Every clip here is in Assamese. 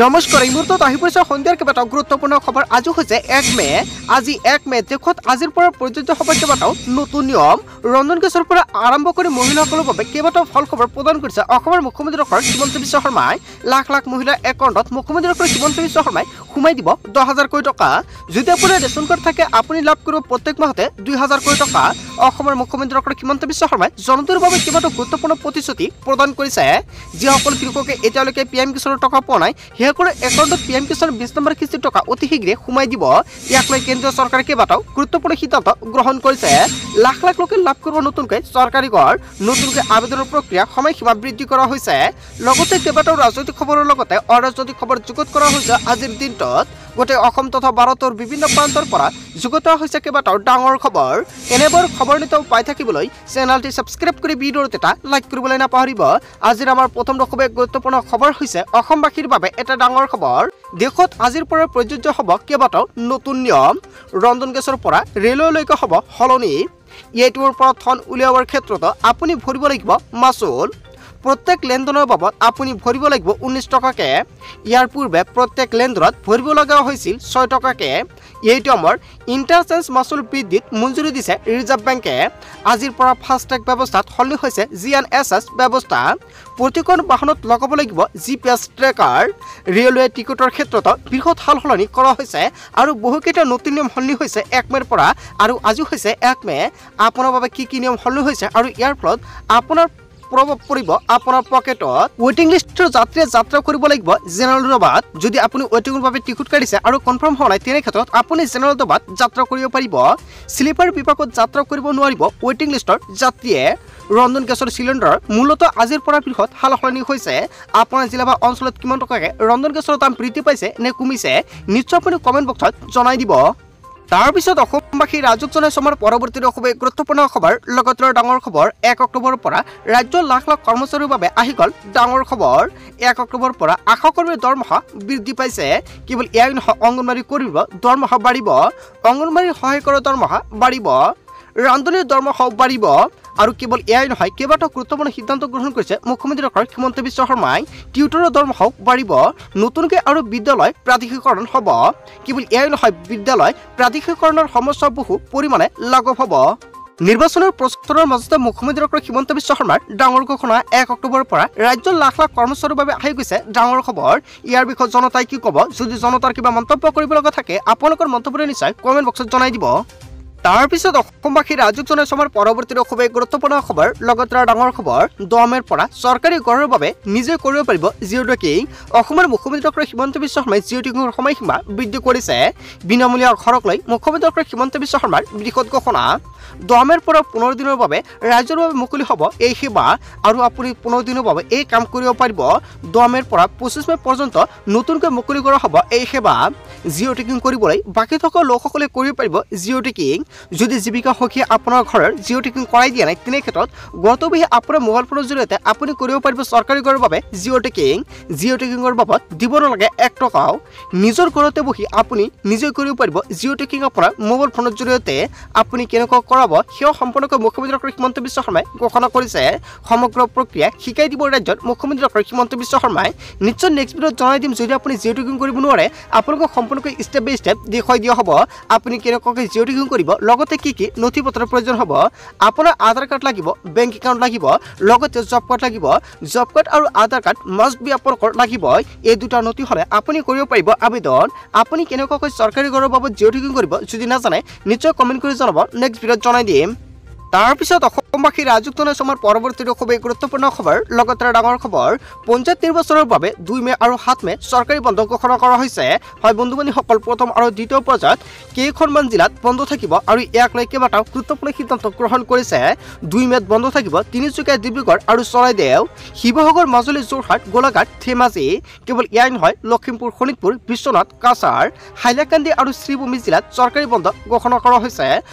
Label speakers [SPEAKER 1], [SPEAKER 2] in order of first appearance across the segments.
[SPEAKER 1] নমস্কাৰ এই মুহূৰ্তত আহি পৰিছে সন্ধিয়াৰ কেইবাটাও গুৰুত্বপূৰ্ণ খবৰ। আজি হৈছে 1 মে। আজি 1 মে দেশত আজিৰ পৰা প্ৰযোজ্য হ'ব কেইবাটাও নতুন নিয়ম। ৰন্ধন গেছৰ পৰা আৰম্ভ কৰি মহিলাসকলৰ বাবে কেইবাটাও ভাল খবৰ প্ৰদান কৰিছে অসমৰ মুখ্যমন্ত্ৰী ডক্টৰ হিমন্ত বিশ্ব শৰ্মাই। লাখ লাখ মহিলাৰ একাউণ্টত মুখ্যমন্ত্ৰী ডক্টৰ হিমন্ত বিশ্ব শৰ্মাই সোমাই দিব 10,000 কোটি টকা। যদি আপোনাৰ ৰেচন কাৰ্ড থাকে আপুনি লাভ কৰিব প্ৰত্যেক মাহতে 2,000 কোটি টকা। অসমৰ মুখ্যমন্ত্ৰী ডক্টৰ হিমন্ত বিশ্ব শৰ্মাই জনতাৰ বাবে কেইবাটাও গুৰুত্বপূৰ্ণ প্ৰতিশ্ৰুতি প্ৰদান কৰিছে। যিসকল কৃষকে এতিয়ালৈকে PM কিষাণৰ টকা পোৱা নাই সেইসকলৰ একাউণ্টত PM কিষাণৰ 20 নম্বৰ কিস্তিৰ টকা অতি শীঘ্ৰে সোমাই দিব। ইয়াক লৈ কেন্দ্ৰীয় চৰকাৰে কেইবাটাও গুৰুত্বপূৰ্ণ সিদ্ধান্ত গ্ৰহণ কৰিছে। লাখ লাখ লোকে লাভ কৰিব নতুনকৈ চৰকাৰী ঘৰ। নতুনকৈ আবেদনৰ প্ৰক্ৰিয়া সময়সীমা বৃদ্ধি কৰা হৈছে। লগতে কেইবাটাও ৰাজনৈতিক খবৰৰ লগতে অৰাজনৈতিক খবৰ যুগুত কৰা হৈছে। আজিৰ দিনটোত গোটেই অসম তথা ভাৰতৰ বিভিন্ন প্ৰান্তৰ পৰা যুগুত হৈছে কেইবাটাও ডাঙৰ খবৰ। এনেবোৰ খবৰ নিতৌ পাই থাকিবলৈ চেনেলটি ছাবস্ক্ৰাইব কৰি ভিডিঅ'ত এটা লাইক কৰিবলৈ নাপাহৰিব। আজিৰ আমাৰ প্ৰথম খুবেই গুৰুত্বপূৰ্ণ খবৰ হৈছে অসমবাসীৰ বাবে এটা ডাঙৰ খবৰ। দেশত আজিৰ পৰা প্ৰযোজ্য হ'ব কেইবাটাও নতুন নিয়ম। ৰন্ধন গেছৰ পৰা ৰেললৈকে হ'ব সলনি। এইটোৰ পৰা ধন উলিয়াবৰ ক্ষেত্ৰত আপুনি ভৰিব লাগিব মাচুল। প্ৰত্যেক লেনদেনৰ বাবদ আপুনি ভৰিব লাগিব 19 টকাকে। ইয়াৰ পূৰ্বে প্ৰত্যেক লেনদেনত ভৰিব লগা হৈছিল 6 টকাকে। এইটো আমাৰ ইণ্টাৰচেঞ্জ মাচুল বৃদ্ধিত মঞ্জুৰি দিছে ৰিজাৰ্ভ বেংকে। আজিৰ পৰা ফাষ্টেগ ব্যৱস্থাত সলনি হৈছে GNSS ব্যৱস্থা। প্ৰতিখন বাহনত লগাব লাগিব GPS ট্ৰেকাৰ। ৰেলৱে টিকটৰ ক্ষেত্ৰত বৃহৎ সাল সলনি কৰা হৈছে আৰু বহুকেইটা নতুন নিয়ম সলনি হৈছে 1 মেৰ পৰা। আৰু আজি হৈছে 1 মে। আপোনাৰ বাবে কি কি নিয়ম সলনি হৈছে আৰু ইয়াৰ ফলত আপোনাৰ প্ৰভাৱ পৰিব আপোনাৰ পকেটত। ৱেটিং লিষ্টৰ যাত্ৰীয়ে যাত্ৰা কৰিব লাগিব জেনেৰেল ডবাত। যদি আপুনি ৱেটিঙৰ বাবে টিকট কাটিছে আৰু কনফাৰ্ম হোৱা নাই তেনে ক্ষেত্ৰত আপুনি জেনেৰেল ডবাত যাত্ৰা কৰিব পাৰিব। স্লিপাৰ বিভাগত যাত্ৰা কৰিব নোৱাৰিব ৱেটিং লিষ্টৰ যাত্ৰীয়ে। ৰন্ধন গেছৰ চিলিণ্ডাৰ মূলতঃ আজিৰ পৰা বৃহৎ সাল সলনি হৈছে। আপোনাৰ জিলা বা অঞ্চলত কিমান টকাকে ৰন্ধন গেছৰ দাম বৃদ্ধি পাইছে নে কমিছে নিশ্চয় আপুনি কমেণ্ট বক্সত জনাই দিব। তাৰপিছত অসমবাসী ৰাজক জনাইছে আমাৰ পৰৱৰ্তী খুবেই গুৰুত্বপূৰ্ণ খবৰ। লগতে ডাঙৰ খবৰ 1 অক্টোবৰৰ পৰা ৰাজ্যৰ লাখ লাখ কৰ্মচাৰীৰ বাবে আহি গ'ল ডাঙৰ খবৰ। 1 অক্টোবৰৰ পৰা আশা কৰ্মীৰ দৰমহা বৃদ্ধি পাইছে। কেৱল এয়াই নহয় অংগনবাড়ী কৰ্মীৰ দৰমহা বাঢ়িব। অংগনবাড়ীৰ সহায়কৰ দৰমহা বাঢ়িব। ৰান্ধনীৰ দৰমহাও বাঢ়িব। আৰু কেৱল এয়াই নহয় কেইবাটাও গুৰুত্বপূৰ্ণ সিদ্ধান্ত গ্ৰহণ কৰিছে মুখ্যমন্ত্ৰী ডক্টৰ হিমন্ত বিশ্ব শৰ্মাই। টিউটৰৰ দৰমহাও বাঢ়িব। নতুনকৈ আৰু বিদ্যালয় প্ৰাধিকৰণ হ'ব। কেৱল এয়াই নহয় বিদ্যালয় প্ৰাধিকৰণৰ সমস্যা বহু পৰিমাণে লাঘৱ হ'ব। নিৰ্বাচনৰ প্ৰচাৰৰ মাজতে মুখ্যমন্ত্ৰী ডক্টৰ হিমন্ত বিশ্ব শৰ্মাৰ ডাঙৰ ঘোষণা। 1 অক্টোবৰৰ পৰা ৰাজ্যৰ লাখ লাখ কৰ্মচাৰীৰ বাবে আহি গৈছে ডাঙৰ খবৰ। ইয়াৰ বিষয়ে জনতাই কি ক'ব? যদি জনতাৰ কিবা মন্তব্য কৰিব লগা থাকে আপোনালোকৰ মন্তব্য নিশ্চয় কমেণ্ট বক্সত জনাই দিব। তাৰপিছত অসমবাসী ৰাজক জনাইছে আমাৰ পৰৱৰ্তী খুবেই গুৰুত্বপূৰ্ণ খবৰ। লগতে ডাঙৰ খবৰ 10 মেৰ পৰা চৰকাৰী ঘৰৰ বাবে নিজে কৰিব পাৰিব জিঅ' টেকিং। অসমৰ মুখ্যমন্ত্ৰী ডক্টৰ হিমন্ত বিশ্ব শৰ্মাই জিঅ' টেকিঙৰ সময়সীমা বৃদ্ধি কৰিছে। বিনামূলীয়া ঘৰক লৈ মুখ্যমন্ত্ৰী ডক্টৰ হিমন্ত বিশ্ব শৰ্মাৰ বৃহৎ ঘোষণা। 10 মেৰ পৰা 15 দিনৰ বাবে ৰাজ্যৰ বাবে মুকলি হ'ব এই সেৱা আৰু আপুনি 15 দিনৰ বাবে এই কাম কৰিব পাৰিব। 10 মেৰ পৰা 25 মে পৰ্যন্ত নতুনকৈ মুকলি কৰা হ'ব এই সেৱা। জিঅ' টেকিং কৰিবলৈ বাকী থকা লোকসকলে কৰিব পাৰিব জিঅ' টেকিং। যদি জীৱিকা সখীয়ে আপোনাৰ ঘৰৰ জিঅ' টেকিং কৰাই দিয়া নাই তেনে ক্ষেত্ৰত গতবিহি আপোনাৰ মোবাইল ফোনৰ জৰিয়তে আপুনি কৰিব পাৰিব চৰকাৰী ঘৰৰ বাবে জিঅ' টেকিং। জিঅ' টেকিঙৰ বাবদ দিব নালাগে 1 টকাও। নিজৰ ঘৰতে বহি আপুনি নিজে কৰিব পাৰিব জিঅ' টেকিং আপোনাৰ মোবাইল ফোনৰ জৰিয়তে। আপুনি কেনেকৈ কৰাব সেয়া সম্পূৰ্ণকৈ মুখ্যমন্ত্ৰী ডক্টৰ হিমন্ত বিশ্ব শৰ্মাই ঘোষণা কৰিছে। সমগ্ৰ প্ৰক্ৰিয়া শিকাই দিব ৰাজ্যত মুখ্যমন্ত্ৰী ডক্টৰ হিমন্ত বিশ্ব শৰ্মাই। নিশ্চয় নেক্সট ভিডিঅ'ত জনাই দিম। যদি আপুনি জিঅ' টেকিং কৰিব নোৱাৰে আপোনালোকক সম্পূৰ্ণকৈ ষ্টেপ বাই ষ্টেপ দেখুৱাই দিয়া হ'ব আপুনি কেনেকুৱাকৈ জিঅ' টেকিং কৰিব। লগতে কি কি নথি পত্ৰৰ প্ৰয়োজন হ'ব। আপোনাৰ আধাৰ কাৰ্ড লাগিব, বেংক একাউণ্ট লাগিব, লগতে জব কাৰ্ড লাগিব। জব কাৰ্ড আৰু আধাৰ কাৰ্ড মাষ্ট বি আপোনালোকৰ লাগিবই। এই দুটা নথি হ'লে আপুনি কৰিব পাৰিব আবেদন। আপুনি কেনেকুৱাকৈ চৰকাৰী ঘৰৰ বাবদ জিঅ' টেকিং কৰিব যদি নাজানে নিশ্চয় কমেণ্ট কৰি জনাব। নেক্সট ভিডিঅ'ত জনাই দিম। তাৰপিছত অসমবাসী ৰাজক জনাইছে আমাৰ পৰৱৰ্তী খুবেই গুৰুত্বপূৰ্ণ খবৰ। লগতে ডাঙৰ খবৰ পঞ্চায়ত নিৰ্বাচনৰ বাবে 2 মে আৰু 7 মে চৰকাৰী বন্ধ ঘোষণা কৰা হৈছে। হয় বন্ধু বান্ধৱীসকল প্ৰথম আৰু দ্বিতীয় পৰ্যায়ত কেইখনমান জিলাত বন্ধ থাকিব আৰু ইয়াক লৈ কেইবাটাও গুৰুত্বপূৰ্ণ সিদ্ধান্ত গ্ৰহণ কৰিছে। 2 মেত বন্ধ থাকিব তিনিচুকীয়া, ডিব্ৰুগড় আৰু চৰাইদেউ, শিৱসাগৰ, মাজুলী, যোৰহাট, গোলাঘাট, ধেমাজি। কেৱল ইয়াই নহয় লখিমপুৰ, শোণিতপুৰ, বিশ্বনাথ, কাছাৰ, হাইলাকান্দি আৰু শ্ৰীভূমি জিলাত চৰকাৰী বন্ধ ঘোষণা কৰা হৈছে।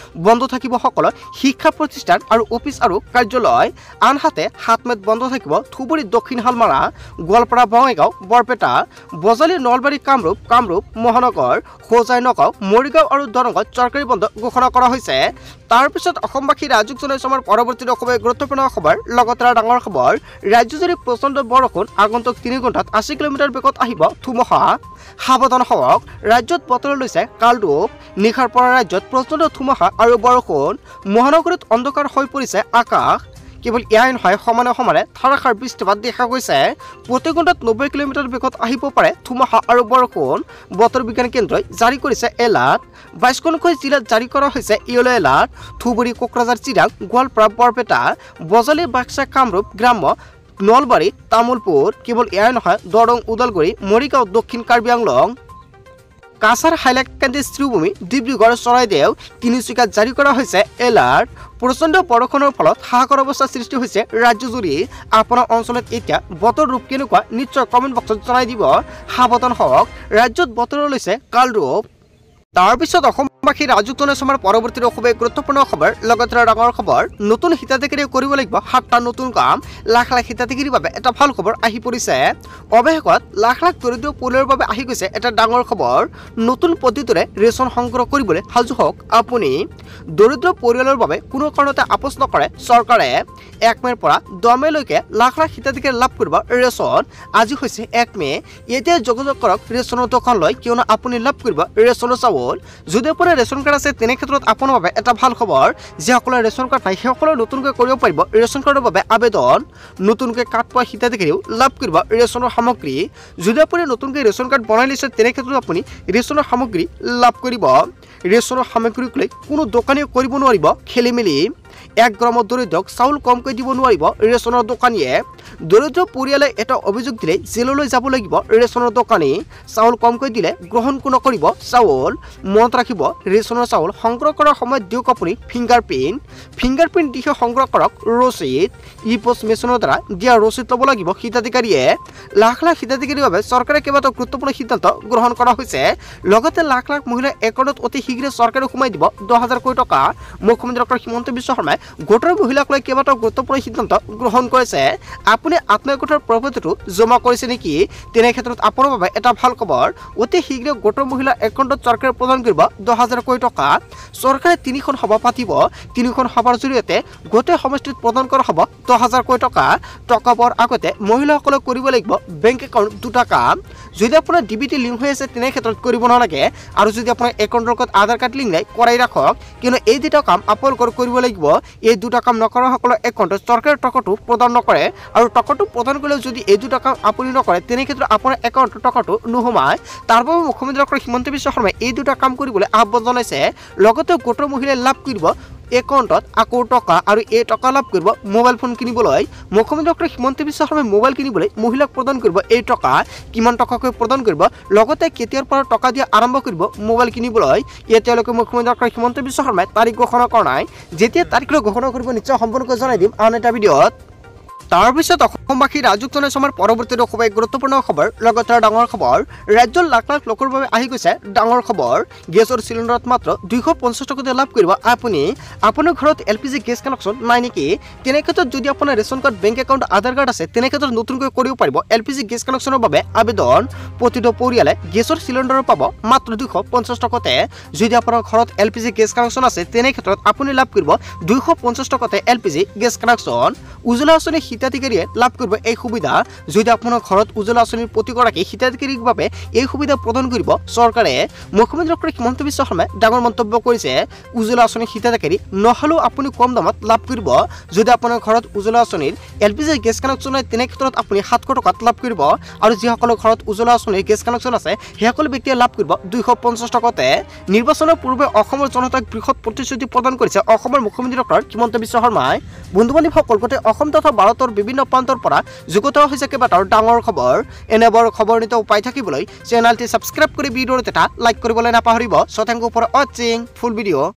[SPEAKER 1] বন্ধ থাকিব সকলো শিক্ষা প্ৰতিষ্ঠান আৰু অফিচ অফিচ আৰু কাৰ্যালয়। আনহাতে 7 মেত বন্ধ থাকিব ধুবুৰী, দক্ষিণ শালমাৰা, গোৱালপাৰা, বঙাইগাঁও, বৰপেটা, বজালী, নলবাৰী, কামৰূপ মহানগৰ, হোজাই, নগাঁও, মৰিগাঁও আৰু দৰঙত চৰকাৰী বন্ধ ঘোষণা কৰা হৈছে। তাৰ পিছত অসমবাসী ৰাজ্যক জনাইছো আমাৰ পৰৱৰ্তী খুবেই গুৰুত্বপূৰ্ণ খবৰ। লগতে ডাঙৰ খবৰ, ৰাজ্যজুৰি প্ৰচণ্ড বৰষুণ, আগন্তুক 3 ঘণ্টাত 80 কিলোমিটাৰ বেগত আহিব ধুমুহা। সাৱধান হওক, ৰাজ্যত বতৰ লৈছে কালৰূপ। নিশাৰ পৰা ৰাজ্যত প্ৰচণ্ড ধুমুহা আৰু বৰষুণ। মহানগৰীত অন্ধকাৰ হৈ পৰিছে আকাশ। কেৱল এয়াই নহয়, সমানে সমানে ধাৰাসাৰ বৃষ্টিপাত দেখা গৈছে। প্ৰতি ঘণ্টাত 90 কিলোমিটাৰ বেগত আহিব পাৰে ধুমুহা আৰু বৰষুণ। বতৰ বিজ্ঞান কেন্দ্ৰই জাৰি কৰিছে এলাৰ্ট। 22খনকৈ জিলাত জাৰি কৰা হৈছে য়েলো এলাৰ্ট। ধুবুৰী, কোকৰাঝাৰ, চিৰাং, গোৱালপাৰা, বৰপেটা, বজালী, বাক্সা, কামৰূপ গ্ৰাম্য, নলবাৰী, তামুলপুৰ। কেৱল এয়াই নহয়, দৰং, ওদালগুৰি, মৰিগাঁও, দক্ষিণ কাৰ্বি আংলং, কাছাৰ, হাইলাকান্দি, শ্ৰীভূমি, ডিব্ৰুগড়, চৰাইদেউ, তিনিচুকীয়াত জাৰি কৰা হৈছে এলাৰ্ট। প্ৰচণ্ড বৰষুণৰ ফলত হাহাকাৰ অৱস্থাৰ সৃষ্টি হৈছে ৰাজ্যজুৰি। আপোনাৰ অঞ্চলত এতিয়া বতৰ ৰূপ কেনেকুৱা নিশ্চয় কমেণ্ট বক্সত জনাই দিব। সাৱধান হওক, ৰাজ্যত বতৰ লৈছে কালৰূপ। তাৰপিছত অসমবাসী ৰাজ্যক জনাইছো আমাৰ পৰৱৰ্তী খুবেই গুৰুত্বপূৰ্ণ খবৰ। লগতে ডাঙৰ খবৰ, নতুন হিতাধিকাৰীয়ে কৰিব লাগিব 7টা নতুন কাম। লাখ লাখ হিতাধিকাৰীৰ বাবে এটা ভাল খবৰ আহি পৰিছে। অৱশেষত লাখ লাখ দৰিদ্ৰ পৰিয়ালৰ বাবে আহি গৈছে এটা ডাঙৰ খবৰ। নতুন পদ্ধতিৰে ৰেচন সংগ্ৰহ কৰিবলৈ সাজু হওক আপুনি। দৰিদ্ৰ পৰিয়ালৰ বাবে কোনো কাৰণতে আপোচ নকৰে চৰকাৰে। 1 মেৰ পৰা 10 মেলৈকে লাখ লাখ হিতাধিকাৰী লাভ কৰিব ৰেচন। আজি হৈছে 1 মে। এতিয়া যোগাযোগ কৰক ৰেচনৰ দোকানলৈ, কিয়নো আপুনি লাভ কৰিব ৰেচনৰ চাউল। যদি আপোনাৰ ৰেচন কাৰ্ড আছে তেনে ক্ষেত্ৰত আপোনাৰ বাবে এটা ভাল খবৰ। যিসকলৰ ৰেচন কাৰ্ড নাই সেইসকলে নতুনকৈ কৰিব পাৰিব ৰেচন কাৰ্ডৰ বাবে আবেদন। নতুনকৈ কাৰ্ড পোৱা হিতাধিকাৰীও লাভ কৰিব ৰেচনৰ সামগ্ৰী। যদি আপুনি নতুনকৈ ৰেচন কাৰ্ড বনাই লৈছে তেনে ক্ষেত্ৰত আপুনি ৰেচনৰ সামগ্ৰী লাভ কৰিব। ৰেচনৰ সামগ্ৰীক লৈ কোনো দোকানীয়ে কৰিব নোৱাৰিব খেলিমেলি। 1 গ্ৰামৰ দৰিদ্ৰক চাউল কমকৈ দিব নোৱাৰিব ৰেচনৰ দোকানীয়ে। দৰিদ্ৰ পৰিয়ালে এটা অভিযোগ দিলে জেললৈ যাব লাগিব ৰেচনৰ দোকানী। চাউল কমকৈ দিলে গ্ৰহণ নকৰিব চাউল। মনত ৰাখিব, ৰেচনৰ চাউল সংগ্ৰহ কৰাৰ সময়ত দিয়ক আপুনি ফিংগাৰপ্ৰিণ্ট দিহে সংগ্ৰহ কৰক ৰচিদ। ই-পোষ্ট মেচিনৰ দ্বাৰা দিয়া ৰচিদ ল'ব লাগিব হিতাধিকাৰীয়ে। লাখ লাখ হিতাধিকাৰীৰ বাবে চৰকাৰে কেইবাটাও গুৰুত্বপূৰ্ণ সিদ্ধান্ত গ্ৰহণ কৰা হৈছে। লগতে লাখ লাখ মহিলাৰ একাউণ্টত অতি শীঘ্ৰে চৰকাৰে সোমাই দিব 10,000 কোটি টকা। মুখ্যমন্ত্ৰী ডক্টৰ হিমন্ত বিশ্ব শৰ্মাই গোটৰ মহিলাক লৈ কেইবাটাও গুৰুত্বপূৰ্ণ সিদ্ধান্ত গ্ৰহণ কৰিছে। আপুনি আত্মীয় গোটৰ প্ৰপত্ৰটো জমা কৰিছে নেকি? তেনে ক্ষেত্ৰত আপোনাৰ বাবে এটা ভাল খবৰ। অতি শীঘ্ৰে গোটৰ মহিলাৰ একাউণ্টত চৰকাৰে প্ৰদান কৰিব 10,000 কোটি টকা। চৰকাৰে 3খন সভা পাতিব। 3খন সভাৰ জৰিয়তে গোটেই সমষ্টিত প্ৰদান কৰা হ'ব 10,000 কোটি টকা। টকা পোৱাৰ আগতে মহিলাসকলে কৰিব লাগিব বেংক একাউণ্ট 2টা কাম। যদি আপোনাৰ ডিবিটি লিংক হৈ আছে তেনে ক্ষেত্ৰত কৰিব নালাগে। আৰু যদি আপোনাৰ একাউণ্টৰ লগত আধাৰ কাৰ্ড লিংক নাই কৰাই ৰাখক, কিয়নো এই 2টা কাম আপোনালোকৰ কৰিব লাগিব। এই 2টা কাম নকৰাসকলৰ একাউণ্টত চৰকাৰে টকাটো প্ৰদান নকৰে। আৰু টকাটো প্ৰদান কৰিলে যদি এই 2টা কাম আপুনি নকৰে তেনে ক্ষেত্ৰত আপোনাৰ একাউণ্টৰ টকাটো নোসোমায়। তাৰ বাবে মুখ্যমন্ত্ৰী ডক্টৰ হিমন্ত বিশ্ব শৰ্মাই এই 2টা কাম কৰিবলৈ আহ্বান জনাইছে। লগতে গোটৰ মহিলাই লাভ কৰিব একাউণ্টত আকৌ টকা, আৰু এই টকা লাভ কৰিব মোবাইল ফোন কিনিবলৈ। মুখ্যমন্ত্ৰী ডক্টৰ হিমন্ত বিশ্ব শৰ্মাই মোবাইল কিনিবলৈ মহিলাক প্ৰদান কৰিব এই টকা। কিমান টকাকৈ প্ৰদান কৰিব, লগতে কেতিয়াৰ পৰা টকা দিয়া আৰম্ভ কৰিব মোবাইল কিনিবলৈ, এতিয়ালৈকে মুখ্যমন্ত্ৰী ডক্টৰ হিমন্ত বিশ্ব শৰ্মাই তাৰিখ ঘোষণা কৰা নাই। যেতিয়া তাৰিখলৈ ঘোষণা কৰিব নিশ্চয় সম্পূৰ্ণকৈ জনাই দিম আন এটা ভিডিঅ'ত। তাৰপিছত অসমবাসী ৰাজ্যক জনাইছো আমাৰ পৰৱৰ্তী খুবেই গুৰুত্বপূৰ্ণ খবৰ। লগতে ডাঙৰ খবৰ, ৰাজ্যৰ লাখ লাখ লোকৰ বাবে আহি গৈছে ডাঙৰ খবৰ। গেছৰ চিলিণ্ডাৰত মাত্ৰ 250 টকাতে লাভ কৰিব আপুনি। আপোনাৰ ঘৰত LPG গেছ কানেকশ্যন নাই নেকি? তেনে ক্ষেত্ৰত যদি আপোনাৰ ৰেচন কাৰ্ড, বেংক একাউণ্ট, আধাৰ কাৰ্ড আছে তেনে ক্ষেত্ৰত নতুনকৈ কৰিব পাৰিব LPG গেছ কানেকশ্যনৰ বাবে আবেদন। প্ৰতিটো পৰিয়ালে গেছৰ চিলিণ্ডাৰ পাব মাত্ৰ 250 টকাতে। যদি আপোনাৰ ঘৰত LPG গেছ কানেকশ্যন আছে তেনে ক্ষেত্ৰত আপুনি লাভ কৰিব 250 টকাতে LPG গেছ কানেকশ্যন। উজ্জ্বলা আঁচনি হিতাধিকাৰীয়ে লাভ কৰিব এই সুবিধা। যদি আপোনাৰ ঘৰত উজ্জ্বলা আঁচনিৰ প্ৰতিগৰাকী হিতাধিকাৰীৰ বাবে এই সুবিধা প্ৰদান কৰিব চৰকাৰে। মুখ্যমন্ত্ৰী ডক্টৰ হিমন্ত বিশ্ব শৰ্মাই ডাঙৰ মন্তব্য কৰিছে। উজ্জ্বলা আঁচনিৰ হিতাধিকাৰী নহ'লেও আপুনি কম দামত লাভ কৰিব। যদি আপোনাৰ ঘৰত উজ্জ্বলা আঁচনিৰ LPG গেছ কানেকশ্যন নাই তেনে ক্ষেত্ৰত আপুনি 700 টকাত লাভ কৰিব। আৰু যিসকলৰ ঘৰত উজ্জ্বলা আঁচনিৰ গেছ কানেকশ্যন আছে সেইসকল ব্যক্তিয়ে লাভ কৰিব 250 টকাতে। নিৰ্বাচনৰ পূৰ্বে অসমৰ জনতাক বৃহৎ প্ৰতিশ্ৰুতি প্ৰদান কৰিছে অসমৰ মুখ্যমন্ত্ৰী ডক্টৰ হিমন্ত বিশ্ব শৰ্মাই। বন্ধু বান্ধৱীসকল, গোটেই অসম তথা ভাৰতৰ বিভিন্ন প্ৰান্তৰ পৰা যুগুত হৈছে কেইবাটাও ডাঙৰ খবৰ। এনেবোৰ খবৰ নিতৌ পাই থাকিবলৈ চেনেলটি ছাবস্ক্ৰাইব কৰি ভিডিঅ'ত এটা লাইক কৰিবলৈ নাপাহৰিব। So thank you for watching full video.